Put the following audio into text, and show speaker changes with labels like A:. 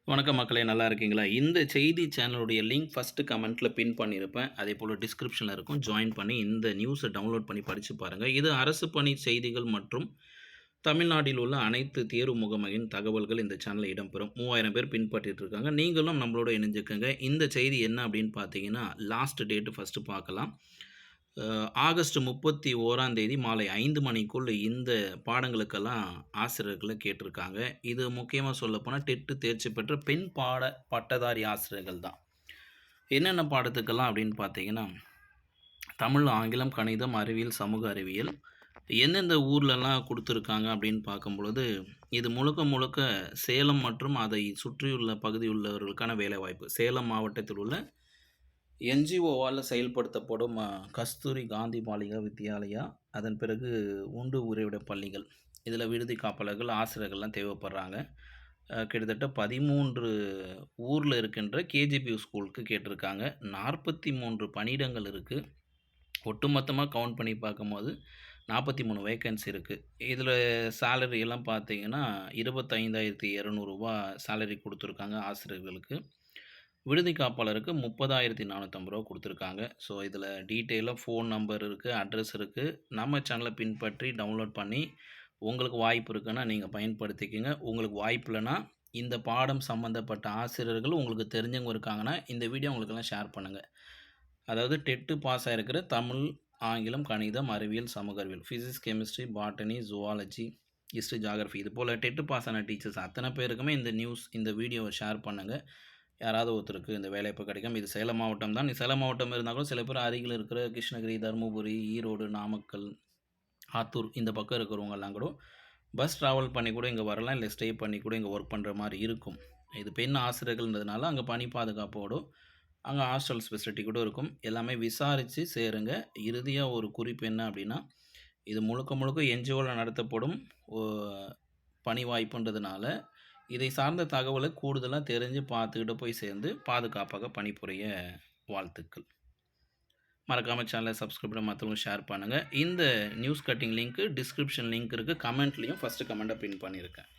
A: வணக்கம் மக்களே, நல்லா இருக்கீங்களா? இந்த செய்தி சேனலுடைய லிங்க் ஃபர்ஸ்ட் கமெண்ட்ல பின் பண்ணியிருப்பேன். அதேபோல டிஸ்கிரிப்ஷன்ல இருக்கும். ஜாயின் பண்ணி இந்த நியூஸ டவுன்லோட் பண்ணி படிச்சு பாருங்க. இது அரசு பணி செய்திகள் மற்றும் தமிழ்நாட்டில் உள்ள அனைத்து தேர்வு முகமையின் தகவல்கள் இந்த சேனல்ல இடம்பெறும். 3000 பேர் பின்பற்றிட்டு இருக்காங்க. நீங்களும் நம்மளோட இணைஞ்சுக்கங்க. இந்த செய்தி என்ன அப்படின்னு பார்த்தீங்கன்னா, லாஸ்ட் டேட் ஃபர்ஸ்ட் பார்க்கலாம். ஆகஸ்ட் 31ஆம் தேதி மாலை 5 மணிக்குள் இந்த பாடங்களுக்கெல்லாம் ஆசிரியர்கள கேட்டிருக்காங்க. இது முக்கியமா சொல்லப்போனா டெட் தேர்ச்சி பெற்ற பெண் பட்டதாரி ஆசிரியர்கள் தான். என்னென்ன பாடத்துக்கெல்லாம் அப்படின்னு பார்த்தீங்கன்னா, தமிழ், ஆங்கிலம், கணிதம், அறிவியல், சமூக அறிவியல் எந்தெந்த ஊர்லலாம் குடுத்துருக்காங்க அப்படின்னு பார்க்கும்பொழுது, இது முழுக்க முழுக்க சேலம் மற்றும் அதை சுற்றியுள்ள பகுதி உள்ளவர்களுக்கான வேலைவாய்ப்பு. சேலம் மாவட்டத்தில் உள்ள என்ஜிஓவால செயல்படுத்தப்படும் கஸ்தூரி காந்தி பாலிகா வித்யாலயா, அதன் பிறகு உண்டு உறைவிட பள்ளிகள். இதில விடுதி காப்பாளர்கள், ஆசிரியர்கள்லாம் தேவைப்படுறாங்க. கிட்டத்தட்ட 13 ஊர்ல இருக்கின்ற கேஜிபியூ ஸ்கூலுக்கு கேட்டிருக்காங்க. 43 பணியிடங்கள் இருக்கு. ஒட்டுமொத்தமா கவுண்ட் பண்ணி பார்க்கும்போது 43 வேக்கன்சி இருக்கு. இதில சேலரி எல்லாம் பார்த்தீங்கன்னா, ரூ. 25,200 சேலரி குடுத்துருக்காங்க ஆசிரியர்களுக்கு. விடுதி காப்பாளருக்கு ரூ. 30,450 குடுத்துருக்காங்க. ஸோ, இதில டீட்டெயிலா ஃபோன் நம்பர் இருக்கு, அட்ரஸ் இருக்கு. நம்ம சேனல பின்பற்றி டவுன்லோட் பண்ணி, உங்களுக்கு வாய்ப்பு இருக்குன்னா நீங்க பயன்படுத்திக்கங்க. உங்களுக்கு வாய்ப்பு இல்லன்னா, இந்த பாடம் சம்மந்தப்பட்ட ஆசிரியர்கள் உங்களுக்கு தெரிஞ்சவங்க இருக்காங்கன்னா, இந்த வீடியோ அவங்களுக்கெல்லாம் ஷேர் பண்ணுங்க. அதாவது டெட் பாஸ் ஆயிருக்கிற தமிழ், ஆங்கிலம், கணிதம், அறிவியல், சமூக அறிவியல், physics, chemistry, botany, zoology, history, geography இது போல டெட் பாஸ் ஆன டீச்சர்ஸ் அத்தனை பேருக்குமே இந்த வீடியோவ ஷேர் பண்ணுங்க. யாராவது ஒருத்தருக்கு இந்த வேலைவாய்ப்பு கிடைக்கும். இது சேலம் மாவட்டம் தான். சேலம் மாவட்டம் இருந்தா கூட சில பேர் அருகில இருக்கிற கிருஷ்ணகிரி, தருமபுரி, ஈரோடு, நாமக்கல், ஆத்தூர் இந்த பக்கம் இருக்கிறவங்கலாம் கூட பஸ் ட்ராவல் பண்ணி கூட இங்க வரலாம். இல்ல ஸ்டே பண்ணி கூட இங்க ஒர்க் பண்ற மாரி இருக்கும். இது பெண் ஆசிரியர்கள்ன்றதுனால அங்க பணி பாதுகாப்போடும், அங்க ஹாஸ்டல் ஃபெசிலிட்டி கூட இருக்கும். எல்லாமே விசாரிச்சு சேருங்க. இறுதியா ஒரு குறிப்பு என்ன அப்டின்னா, இது முழுக்க முழுக்க என்ஜிஓல நடத்தப்படும் ஒ பணி வாய்ப்புன்றதுனால, இதை சார்ந்த தகவல கூடுதலா தெரிஞ்சு பார்த்துக்கிட்டு போய் சேர்ந்து பாதுகாப்பாக பணிபுரிய வாழ்த்துக்கள். மறக்காம சேனல சப்ஸ்கிரைப் பண்ணி மத்தவங்களுக்கு ஷேர் பண்ணுங்க. இந்த news cutting link description link இருக்கு. கமெண்ட்லயும் ஃபர்ஸ்ட் கமெண்ட்ட பின் பண்ணியிருக்கேன்.